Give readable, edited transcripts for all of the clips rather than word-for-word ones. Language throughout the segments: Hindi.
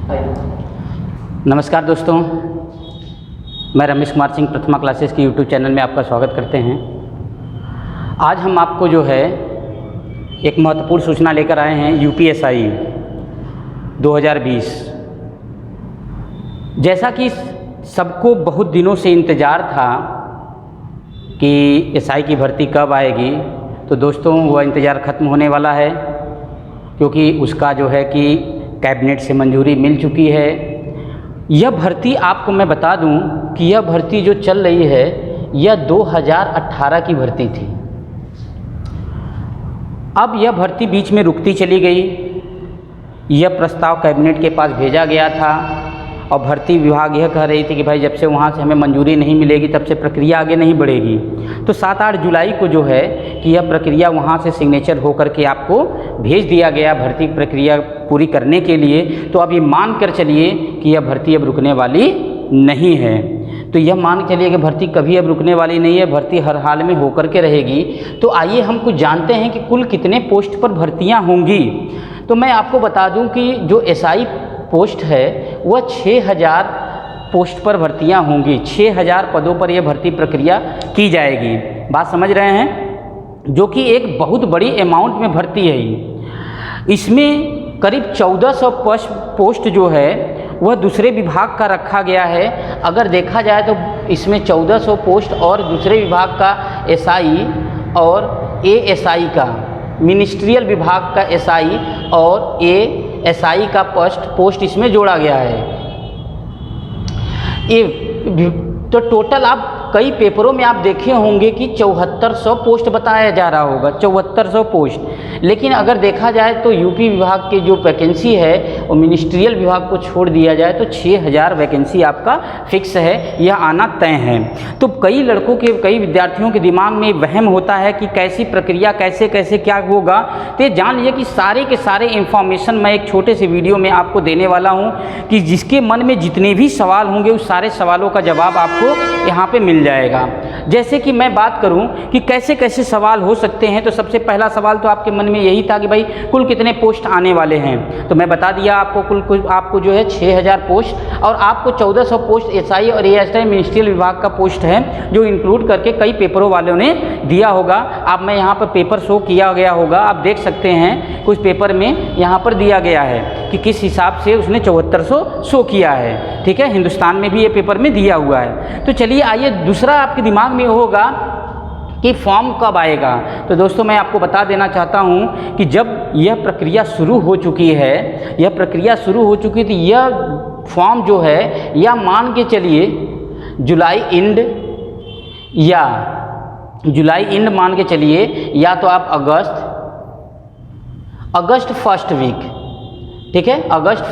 नमस्कार दोस्तों, मैं रमेश कुमार सिंह प्रथमा क्लासेस की यूट्यूब चैनल में आपका स्वागत करते हैं। आज हम आपको जो है एक महत्वपूर्ण सूचना लेकर आए हैं यूपीएसआई 2020। जैसा कि सबको बहुत दिनों से इंतज़ार था कि एसआई की भर्ती कब आएगी, तो दोस्तों वह इंतज़ार ख़त्म होने वाला है, क्योंकि उसका जो है कि कैबिनेट से मंजूरी मिल चुकी है। यह भर्ती आपको मैं बता दूं कि यह भर्ती जो चल रही है यह 2018 की भर्ती थी। अब यह भर्ती बीच में रुकती चली गई। यह प्रस्ताव कैबिनेट के पास भेजा गया था और भर्ती विभाग यह कह रही थी कि भाई जब से वहाँ से हमें मंजूरी नहीं मिलेगी तब से प्रक्रिया आगे नहीं बढ़ेगी। तो 7-8 जुलाई को जो है कि यह प्रक्रिया वहाँ से सिग्नेचर होकर के आपको भेज दिया गया भर्ती प्रक्रिया पूरी करने के लिए। तो अब ये मान कर चलिए कि यह भर्ती अब रुकने वाली नहीं है। तो यह मान के चलिए कि भर्ती कभी अब रुकने वाली नहीं है, भर्ती हर हाल में होकर के रहेगी। तो आइए हम कुछ जानते हैं कि कुल कितने पोस्ट पर भर्तियाँ होंगी। तो मैं आपको बता दूँ कि जो एसआई पोस्ट है वह 6000 पोस्ट पर भर्तियां होंगी। 6000 पदों पर यह भर्ती प्रक्रिया की जाएगी। बात समझ रहे हैं? जो कि एक बहुत बड़ी अमाउंट में भर्ती है। इसमें करीब 1400 पोस्ट जो है वह दूसरे विभाग का रखा गया है। अगर देखा जाए तो इसमें 1400 पोस्ट और दूसरे विभाग का एसआई और एएसआई का, मिनिस्ट्रियल विभाग का एसआई और एएसआई का पोस्ट इसमें जोड़ा गया है। ये तो टोटल आप कई पेपरों में आप देखे होंगे कि 7400 पोस्ट बताया जा रहा होगा, 7400 पोस्ट। लेकिन अगर देखा जाए तो यूपी विभाग की जो वैकेंसी है वो मिनिस्ट्रियल विभाग को छोड़ दिया जाए तो 6000 वैकेंसी आपका फिक्स है, यह आना तय है। तो कई लड़कों के, कई विद्यार्थियों के दिमाग में वहम होता है कि कैसी प्रक्रिया, कैसे कैसे क्या होगा। तो ये जान लीजिए कि सारे के सारे इन्फॉर्मेशन मैं एक छोटे से वीडियो में आपको देने वाला हूँ कि जिसके मन में जितने भी सवाल होंगे उस सारे सवालों का जवाब आपको यहाँ पे मिल जाएगा। जैसे कि मैं बात करूं कि कैसे कैसे सवाल हो सकते हैं, तो सबसे पहला सवाल तो आपके मन में यही था कि भाई कुल कितने पोस्ट आने वाले हैं। तो मैं बता दिया आपको कुल आपको जो है 6000 पोस्ट और आपको 1400 पोस्ट एसआई और एएसआई मिनिस्ट्रियल विभाग का पोस्ट है, जो इंक्लूड करके कई पेपरों वालों ने दिया होगा। अब मैं यहाँ पर पेपर शो किया गया होगा, आप देख सकते हैं कुछ पेपर में यहाँ पर दिया गया है कि किस हिसाब से उसने 7400 शो किया है। ठीक है, हिंदुस्तान में भी ये पेपर में दिया हुआ है। तो चलिए आइए, दूसरा आपके दिमाग में होगा कि फॉर्म कब आएगा। तो दोस्तों मैं आपको बता देना चाहता हूं कि जब यह प्रक्रिया शुरू हो चुकी है, यह प्रक्रिया शुरू हो चुकी थी, यह फॉर्म जो है या मान के चलिए जुलाई एंड मान के चलिए, या तो आप अगस्त फर्स्ट वीक, ठीक है, अगस्त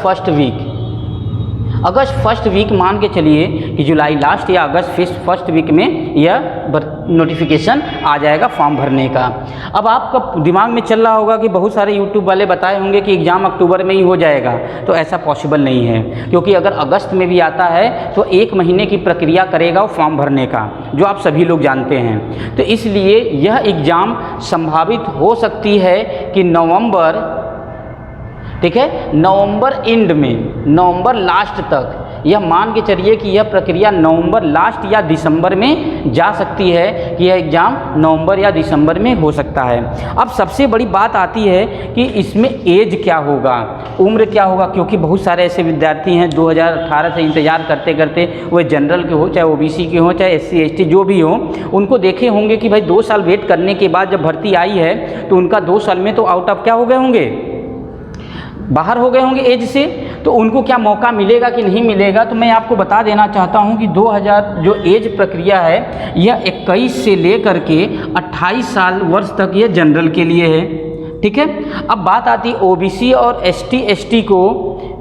फर्स्ट वीक मान के चलिए कि जुलाई लास्ट या अगस्त फर्स्ट वीक में यह नोटिफिकेशन आ जाएगा फॉर्म भरने का। अब आपका दिमाग में चल रहा होगा कि बहुत सारे यूट्यूब वाले बताए होंगे कि एग्ज़ाम अक्टूबर में ही हो जाएगा, तो ऐसा पॉसिबल नहीं है, क्योंकि अगर अगस्त में भी आता है तो 1 महीने की प्रक्रिया करेगा वो फॉर्म भरने का, जो आप सभी लोग जानते हैं। तो इसलिए यह एग्ज़ाम संभावित हो सकती है कि नवंबर, ठीक है, नवंबर एंड में, नवंबर लास्ट तक, यह मान के चलिए कि यह प्रक्रिया नवंबर लास्ट या दिसंबर में जा सकती है, कि यह एग्ज़ाम नवंबर या दिसंबर में हो सकता है। अब सबसे बड़ी बात आती है कि इसमें एज क्या होगा, उम्र क्या होगा, क्योंकि बहुत सारे ऐसे विद्यार्थी हैं 2018 से इंतज़ार करते करते, वो जनरल के हो, चाहे ओबीसी के हो, चाहे SC ST जो भी हो, उनको देखे होंगे कि भाई 2 साल वेट करने के बाद जब भर्ती आई है तो उनका 2 साल में तो आउट ऑफ क्या हो गए होंगे, बाहर हो गए होंगे एज से। तो उनको क्या मौका मिलेगा कि नहीं मिलेगा। तो मैं आपको बता देना चाहता हूं कि 2000 जो एज प्रक्रिया है यह 21 से लेकर के 28 साल वर्ष तक यह जनरल के लिए है। ठीक है, अब बात आती है ओबीसी और ST ST को,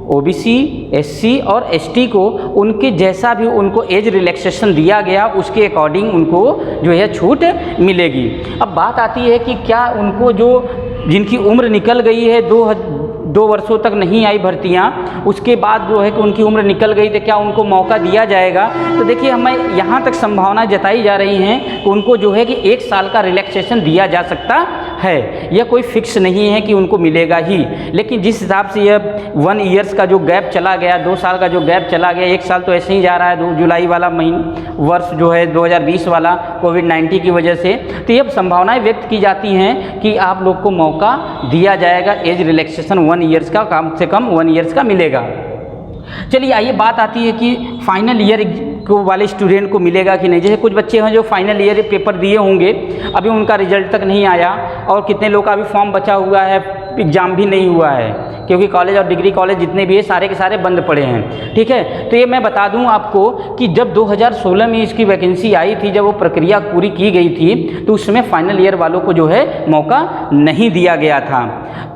ओबीसी SC और ST को उनके जैसा भी उनको एज रिलैक्सेशन दिया गया उसके अकॉर्डिंग उनको जो है छूट मिलेगी। अब बात आती है कि क्या उनको जो जिनकी उम्र निकल गई है 2 वर्षों तक नहीं आई भर्तियां, उसके बाद जो है कि उनकी उम्र निकल गई तो क्या उनको मौका दिया जाएगा। तो देखिए हमें यहाँ तक संभावना जताई जा रही हैं कि उनको जो है कि 1 साल का रिलैक्सेशन दिया जा सकता है, यह कोई फिक्स नहीं है कि उनको मिलेगा ही। लेकिन जिस हिसाब से यह 1 ईयर्स का जो गैप चला गया, 2 साल का जो गैप चला गया, 1 साल तो ऐसे ही जा रहा है, 2 जुलाई वाला वर्ष जो है 2020 वाला कोविड-19 की वजह से, तो यह संभावनाएं व्यक्त की जाती हैं कि आप लोग को मौका दिया जाएगा, एज रिलैक्सेशन 1 ईयर्स का, कम से कम 1 ईयर्स का मिलेगा। चलिए आइए बात आती है कि फाइनल ईयर को वाले स्टूडेंट को मिलेगा कि नहीं। जैसे कुछ बच्चे हैं जो फाइनल ईयर पेपर दिए होंगे, अभी उनका रिजल्ट तक नहीं आया, और कितने लोग का अभी फॉर्म बचा हुआ है, एग्ज़ाम भी नहीं हुआ है, क्योंकि कॉलेज और डिग्री कॉलेज जितने भी हैं सारे के सारे बंद पड़े हैं। ठीक है, तो ये मैं बता दूं आपको कि जब 2016 में इसकी वैकेंसी आई थी, जब वो प्रक्रिया पूरी की गई थी, तो उसमें फाइनल ईयर वालों को जो है मौका नहीं दिया गया था,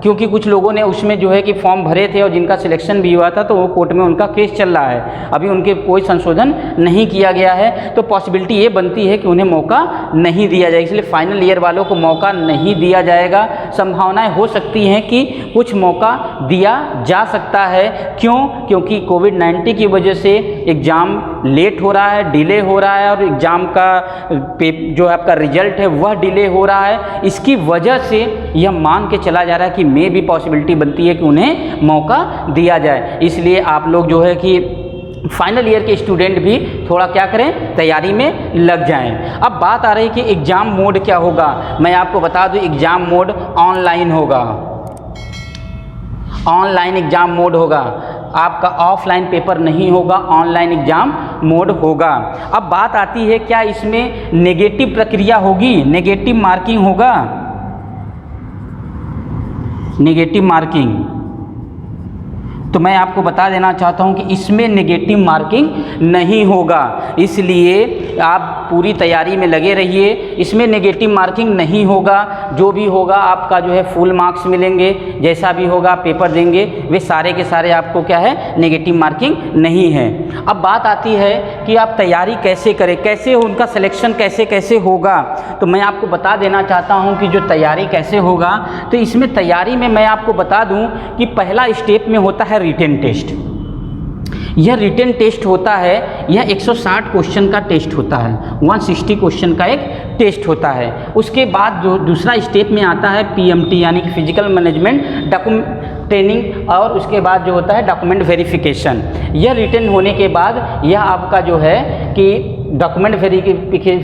क्योंकि कुछ लोगों ने उसमें जो है कि फॉर्म भरे थे और जिनका सिलेक्शन भी हुआ था, तो वो कोर्ट में उनका केस चल रहा है, अभी उनके कोई संशोधन नहीं किया गया है, तो पॉसिबिलिटी ये बनती है कि उन्हें मौका नहीं दिया जाए। इसलिए फाइनल ईयर वालों को मौका नहीं दिया जाएगा। संभावनाएं हो सकती हैं कि कुछ मौका दिया जा सकता है। क्यों? क्योंकि कोविड-19 की वजह से एग्ज़ाम लेट हो रहा है, डिले हो रहा है, और एग्ज़ाम का जो आपका रिजल्ट है वह डिले हो रहा है। इसकी वजह से यह मान के चला जा रहा है कि मे भी पॉसिबिलिटी बनती है कि उन्हें मौका दिया जाए। इसलिए आप लोग जो है कि फाइनल ईयर के स्टूडेंट भी थोड़ा क्या करें, तैयारी में लग जाएं। अब बात आ रही कि एग्ज़ाम मोड क्या होगा। मैं आपको बता दूं, एग्ज़ाम मोड ऑनलाइन होगा, ऑनलाइन एग्ज़ाम मोड होगा, आपका ऑफलाइन पेपर नहीं होगा, ऑनलाइन एग्ज़ाम मोड होगा। अब बात आती है क्या इसमें नेगेटिव प्रक्रिया होगी, नेगेटिव मार्किंग होगा, नेगेटिव मार्किंग। तो मैं आपको बता देना चाहता हूं कि इसमें नेगेटिव मार्किंग नहीं होगा, इसलिए आप पूरी तैयारी में लगे रहिए। इसमें नेगेटिव मार्किंग नहीं होगा, जो भी होगा आपका जो है फुल मार्क्स मिलेंगे, जैसा भी होगा पेपर देंगे वे सारे के सारे आपको क्या है, नेगेटिव मार्किंग नहीं है। अब बात आती है कि आप तैयारी कैसे करें, कैसे उनका सिलेक्शन कैसे कैसे होगा। तो मैं आपको बता देना चाहता हूं कि जो तैयारी कैसे होगा, तो इसमें तैयारी में मैं आपको बता दूं कि पहला स्टेप में होता है रिटन टेस्ट। यह रिटन टेस्ट होता है, यह 160 क्वेश्चन का टेस्ट होता है, 160 क्वेश्चन का एक टेस्ट होता है। उसके बाद जो दूसरा स्टेप में आता है पीएमटी, यानी कि फिजिकल मैनेजमेंट ट्रेनिंग, और उसके बाद जो होता है डॉक्यूमेंट वेरिफिकेशन। यह रिटन होने के बाद यह आपका जो है कि डॉक्यूमेंट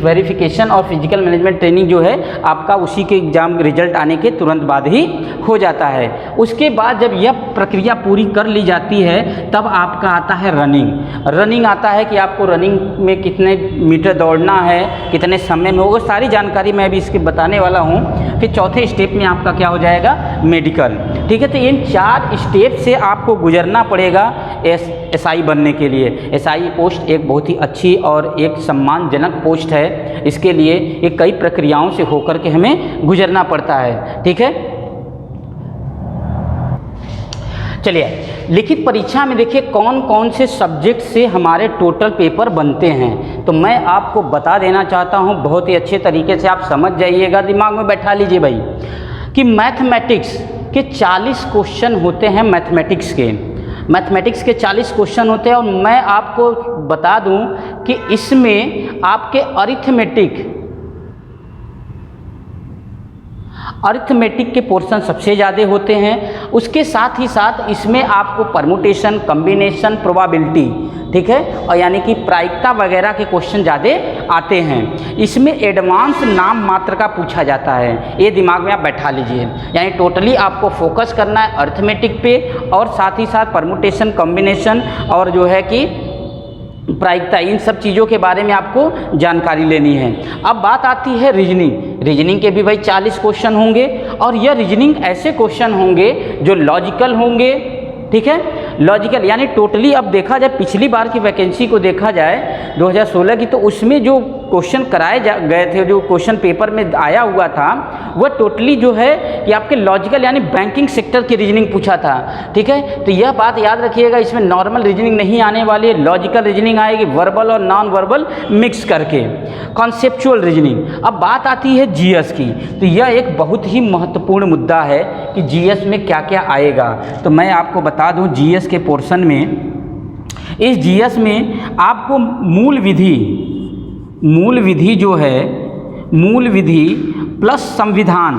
वेरिफिकेशन और फिजिकल मैनेजमेंट ट्रेनिंग जो है आपका उसी के एग्ज़ाम रिजल्ट आने के तुरंत बाद ही हो जाता है। उसके बाद जब यह प्रक्रिया पूरी कर ली जाती है, तब आपका आता है रनिंग। रनिंग आता है कि आपको रनिंग में कितने मीटर दौड़ना है, कितने समय में होगा, सारी जानकारी मैं अभी इसके बताने वाला हूँ। फिर चौथे स्टेप में आपका क्या हो जाएगा, मेडिकल। ठीक है, तो इन 4 स्टेप से आपको गुजरना पड़ेगा एसआई बनने के लिए। एसआई पोस्ट एक बहुत ही अच्छी और एक सम्मानजनक पोस्ट है, इसके लिए ये कई प्रक्रियाओं से होकर के हमें गुजरना पड़ता है। ठीक है, चलिए लिखित परीक्षा में देखिए कौन कौन से सब्जेक्ट से हमारे टोटल पेपर बनते हैं, तो मैं आपको बता देना चाहता हूं, बहुत ही अच्छे तरीके से आप समझ जाइएगा, दिमाग में बैठा लीजिए भाई, कि मैथमेटिक्स के 40 क्वेश्चन होते हैं। मैथमेटिक्स के 40 क्वेश्चन होते हैं, और मैं आपको बता दूं कि इसमें आपके अरिथमेटिक के पोर्शन सबसे ज़्यादा होते हैं। उसके साथ ही साथ इसमें आपको परमुटेशन, कम्बिनेशन, प्रोबेबिलिटी, ठीक है, और यानी कि प्रायिकता वगैरह के क्वेश्चन ज़्यादा आते हैं। इसमें एडवांस नाम मात्र का पूछा जाता है, ये दिमाग में आप बैठा लीजिए। यानी टोटली आपको फोकस करना है अरिथमेटिक पे, और साथ ही साथ परमुटेशन, कॉम्बिनेशन और जो है कि प्रायिकता, इन सब चीज़ों के बारे में आपको जानकारी लेनी है। अब बात आती है रीजनिंग के भी भाई 40 क्वेश्चन होंगे, और यह रीजनिंग ऐसे क्वेश्चन होंगे जो लॉजिकल होंगे। ठीक है, लॉजिकल यानी टोटली अब देखा जाए, पिछली बार की वैकेंसी को देखा जाए 2016 की, तो उसमें जो क्वेश्चन कराए गए थे, जो क्वेश्चन पेपर में आया हुआ था, वह टोटली जो है कि आपके लॉजिकल यानी बैंकिंग सेक्टर की रीजनिंग पूछा था। ठीक है, तो यह बात याद रखिएगा, इसमें नॉर्मल रीजनिंग नहीं आने वाली है, लॉजिकल रीजनिंग आएगी, वर्बल और नॉन वर्बल मिक्स करके, कॉन्सेप्चुअल रीजनिंग। अब बात आती है जीएस की, तो यह एक बहुत ही महत्वपूर्ण मुद्दा है कि जीएस में क्या क्या आएगा। तो मैं आपको बता दूं, जीएस के पोर्शन में, इस जीएस में आपको मूल विधि जो है, मूल विधि प्लस संविधान,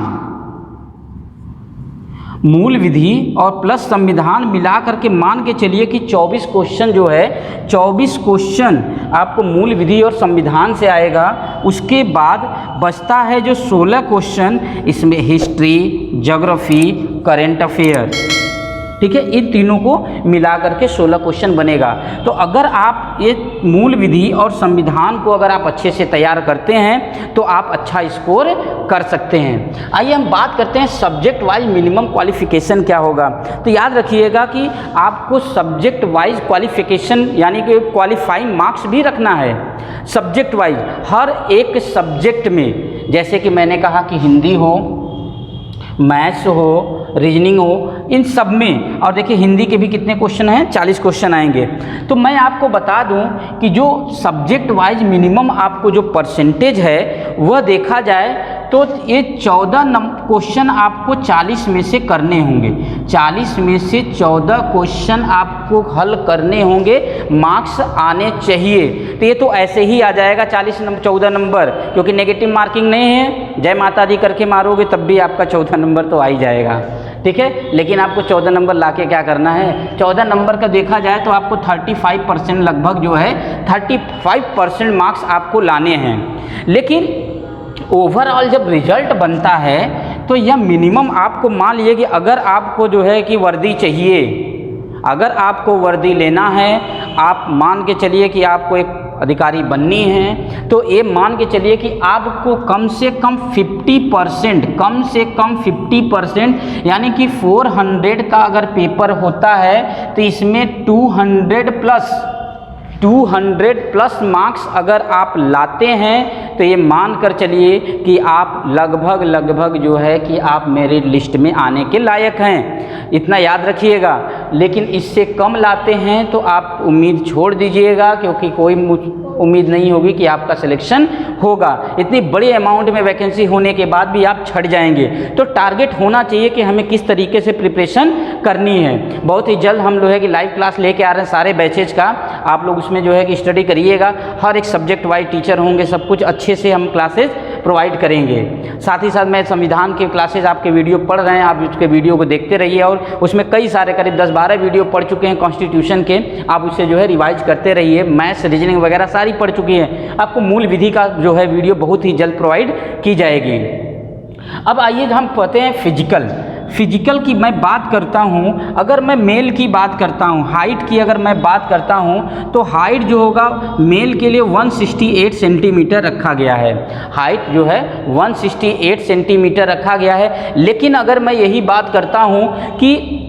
मूल विधि और प्लस संविधान मिला करके मान के चलिए कि 24 क्वेश्चन जो है 24 क्वेश्चन आपको मूल विधि और संविधान से आएगा। उसके बाद बचता है जो 16 क्वेश्चन, इसमें हिस्ट्री, ज्योग्राफी, करेंट अफेयर, ठीक है, इन तीनों को मिला करके 16 क्वेश्चन बनेगा। तो अगर आप ये मूल विधि और संविधान को अगर आप अच्छे से तैयार करते हैं तो आप अच्छा स्कोर कर सकते हैं। आइए हम बात करते हैं सब्जेक्ट वाइज मिनिमम क्वालिफिकेशन क्या होगा। तो याद रखिएगा कि आपको सब्जेक्ट वाइज क्वालिफिकेशन यानी कि क्वालिफाइंग मार्क्स भी रखना है सब्जेक्ट वाइज हर एक सब्जेक्ट में। जैसे कि मैंने कहा कि हिंदी हो, मैथ्स हो, रीजनिंग हो, इन सब में। और देखिए हिंदी के भी कितने क्वेश्चन हैं, 40 क्वेश्चन आएंगे। तो मैं आपको बता दूं कि जो सब्जेक्ट वाइज मिनिमम आपको जो परसेंटेज है वह देखा जाए तो ये 14 क्वेश्चन आपको 40 में से करने होंगे। 40 में से 14 क्वेश्चन आपको हल करने होंगे, मार्क्स आने चाहिए। तो ये तो ऐसे ही आ जाएगा 14 नंबर, क्योंकि नेगेटिव मार्किंग नहीं है। जय माता दी करके मारोगे तब भी आपका 14 नंबर तो आ ही जाएगा, ठीक है। लेकिन आपको 14 नंबर लाके क्या करना है, 14 नंबर का देखा जाए तो आपको 35% लगभग जो है 35% मार्क्स आपको लाने हैं। लेकिन ओवरऑल जब रिजल्ट बनता है तो यह मिनिमम आपको मान लीजिए कि अगर आपको जो है कि वर्दी चाहिए, अगर आपको वर्दी लेना है, आप मान के चलिए कि आपको एक अधिकारी बननी है, तो ये मान के चलिए कि आपको कम से कम 50%, कम से कम 50% यानी कि 400 का अगर पेपर होता है तो इसमें 200 प्लस मार्क्स अगर आप लाते हैं तो ये मान कर चलिए कि आप लगभग जो है कि आप मेरिट लिस्ट में आने के लायक हैं, इतना याद रखिएगा। लेकिन इससे कम लाते हैं तो आप उम्मीद छोड़ दीजिएगा, क्योंकि कोई उम्मीद नहीं होगी कि आपका सिलेक्शन होगा। इतनी बड़ी अमाउंट में वैकेंसी होने के बाद भी आप छट जाएंगे। तो टारगेट होना चाहिए कि हमें किस तरीके से प्रिपरेशन करनी है। बहुत ही जल्द हम लोग है कि लाइव क्लास लेके आ रहे हैं सारे बैचेज का, आप लोग उसमें जो है कि स्टडी करिएगा। हर एक सब्जेक्ट वाइज टीचर होंगे, सब कुछ अच्छे से हम क्लासेज प्रोवाइड करेंगे। साथ ही साथ मैं संविधान के क्लासेज आपके वीडियो पढ़ रहे हैं, आप उसके वीडियो को देखते रहिए। और उसमें कई सारे करीब 10-12 वीडियो पढ़ चुके हैं कॉन्स्टिट्यूशन के, आप उससे जो है रिवाइज करते रहिए। मैथ्स, रीजनिंग वगैरह सारी पढ़ चुकी हैं। आपको मूल विधि का जो है वीडियो बहुत ही जल्द प्रोवाइड की जाएगी। अब आइए हम पढ़ते हैं फिजिकल की मैं बात करता हूं। अगर मैं मेल की बात करता हूं, हाइट की अगर मैं बात करता हूं, तो हाइट जो होगा मेल के लिए 168 सेंटीमीटर रखा गया है। हाइट जो है 168 सेंटीमीटर रखा गया है। लेकिन अगर मैं यही बात करता हूं कि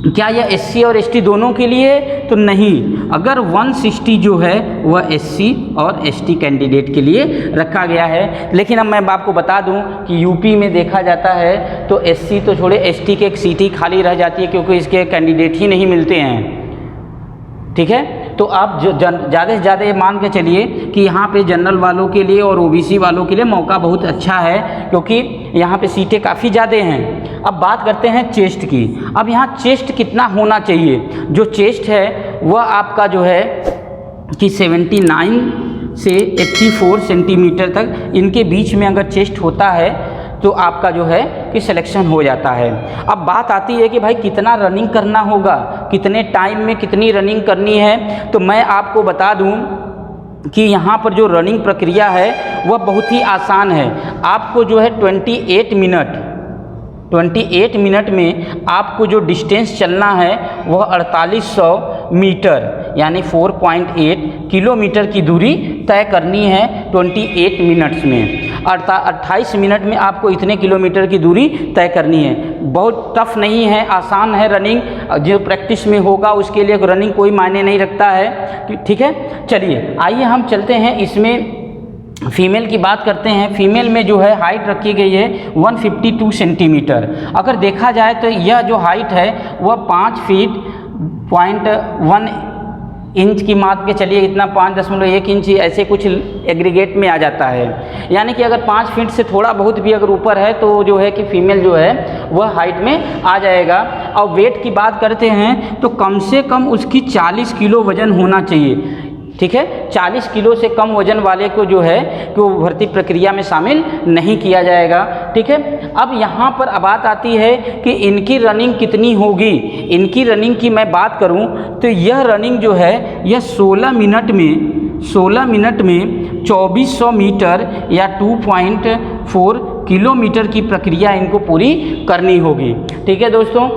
क्या यह एससी और एसटी दोनों के लिए, तो नहीं। अगर 160 जो है वह एससी और एसटी कैंडिडेट के लिए रखा गया है। लेकिन अब मैं आपको बता दूं कि यूपी में देखा जाता है तो एससी तो छोड़े, एसटी की एक सीट ही खाली रह जाती है, क्योंकि इसके कैंडिडेट ही नहीं मिलते हैं, ठीक है। तो आप ज़्यादा से ज़्यादा ये मान के चलिए कि यहाँ पे जनरल वालों के लिए और ओबीसी वालों के लिए मौका बहुत अच्छा है, क्योंकि यहाँ पे सीटें काफ़ी ज़्यादा हैं। अब बात करते हैं चेस्ट की। अब यहाँ चेस्ट कितना होना चाहिए, जो चेस्ट है वह आपका जो है कि 79 से 84 सेंटीमीटर तक इनके बीच में अगर चेस्ट होता है तो आपका जो है कि सिलेक्शन हो जाता है। अब बात आती है कि भाई कितना रनिंग करना होगा, कितने टाइम में कितनी रनिंग करनी है। तो मैं आपको बता दूं कि यहाँ पर जो रनिंग प्रक्रिया है वह बहुत ही आसान है। आपको जो है 28 मिनट में आपको जो डिस्टेंस चलना है वह 4800 मीटर यानी 4.8 किलोमीटर की दूरी तय करनी है 28 मिनट्स में। 28 मिनट में आपको इतने किलोमीटर की दूरी तय करनी है। बहुत टफ नहीं है, आसान है रनिंग। जो प्रैक्टिस में होगा उसके लिए रनिंग कोई मायने नहीं रखता है, ठीक है। चलिए आइए हम चलते हैं, इसमें फीमेल की बात करते हैं। फीमेल में जो है हाइट रखी गई है 152 सेंटीमीटर। अगर देखा जाए तो यह जो हाइट है वह 5 फीट 0.1 इंच की माप के चलिए, इतना 5.1 इंच ऐसे कुछ एग्रीगेट में आ जाता है। यानी कि अगर 5 फीट से थोड़ा बहुत भी अगर ऊपर है तो जो है कि फीमेल जो है वह हाइट में आ जाएगा। और वेट की बात करते हैं तो कम से कम उसकी 40 किलो वज़न होना चाहिए। ठीक है। 40 किलो से कम वजन वाले को जो है कि वो भर्ती प्रक्रिया में शामिल नहीं किया जाएगा, ठीक है। अब यहाँ पर बात आती है कि इनकी रनिंग कितनी होगी। इनकी रनिंग की मैं बात करूँ तो यह रनिंग जो है यह 16 मिनट में 2400 मीटर या 2.4 किलोमीटर की प्रक्रिया इनको पूरी करनी होगी, ठीक है दोस्तों।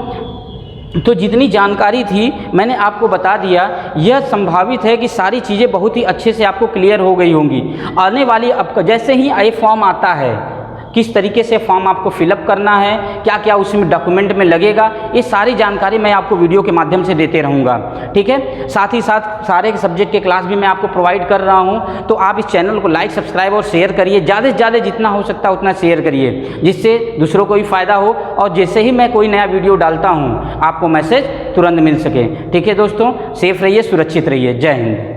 तो जितनी जानकारी थी मैंने आपको बता दिया। यह संभावित है कि सारी चीज़ें बहुत ही अच्छे से आपको क्लियर हो गई होंगी। आने वाली अब जैसे ही ये फॉर्म आता है, किस तरीके से फॉर्म आपको फिलअप करना है, क्या क्या उसमें डॉक्यूमेंट में लगेगा, ये सारी जानकारी मैं आपको वीडियो के माध्यम से देते रहूँगा, ठीक है। साथ ही साथ सारे सब्जेक्ट के क्लास भी मैं आपको प्रोवाइड कर रहा हूँ। तो आप इस चैनल को लाइक, सब्सक्राइब और शेयर करिए, ज़्यादा से ज़्यादा जितना हो सकता है उतना शेयर करिए, जिससे दूसरों को भी फ़ायदा हो और जैसे ही मैं कोई नया वीडियो डालता हूँ आपको मैसेज तुरंत मिल सके, ठीक है दोस्तों। सेफ रहिए, सुरक्षित रहिए। जय हिंद।